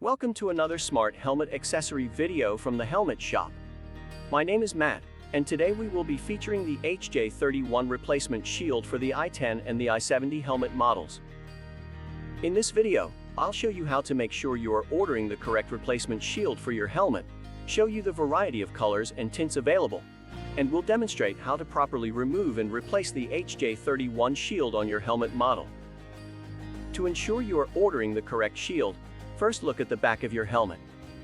Welcome to another smart helmet accessory video from the Helmet Shop. My name is Matt, and today we will be featuring the HJ-31 replacement shield for the I-10 and the I-70 helmet models. In this video, I'll show you how to make sure you are ordering the correct replacement shield for your helmet, show you the variety of colors and tints available, and we'll demonstrate how to properly remove and replace the HJ-31 shield on your helmet model. To ensure you are ordering the correct shield, first look at the back of your helmet.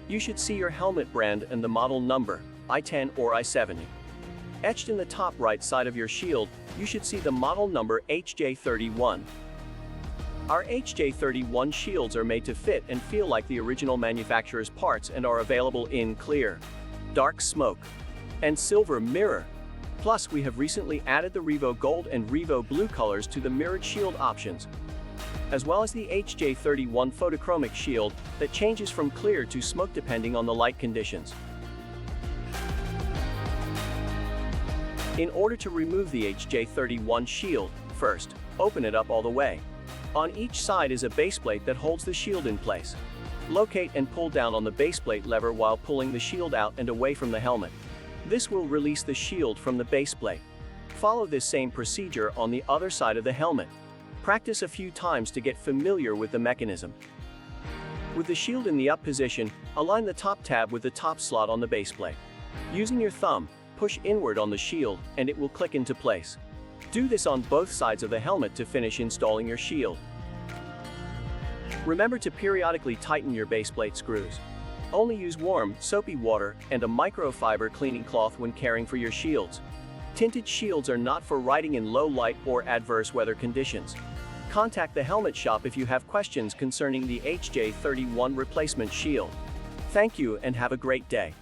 You should see your helmet brand and the model number, I-10 or I-70. Etched in the top right side of your shield, you should see the model number HJ-31. Our HJ-31 shields are made to fit and feel like the original manufacturer's parts and are available in clear, dark smoke, and silver mirror. Plus, we have recently added the Revo Gold and Revo Blue colors to the mirrored shield options, as well as the HJ-31 photochromic shield that changes from clear to smoke depending on the light conditions. In order to remove the HJ-31 shield, first, open it up all the way. On each side is a base plate that holds the shield in place. Locate and pull down on the base plate lever while pulling the shield out and away from the helmet. This will release the shield from the base plate. Follow this same procedure on the other side of the helmet. Practice a few times to get familiar with the mechanism. With the shield in the up position, align the top tab with the top slot on the base plate. Using your thumb, push inward on the shield and it will click into place. Do this on both sides of the helmet to finish installing your shield. Remember to periodically tighten your base plate screws. Only use warm, soapy water and a microfiber cleaning cloth when caring for your shields. Tinted shields are not for riding in low light or adverse weather conditions. Contact the Helmet Shop if you have questions concerning the HJ-31 replacement shield. Thank you and have a great day.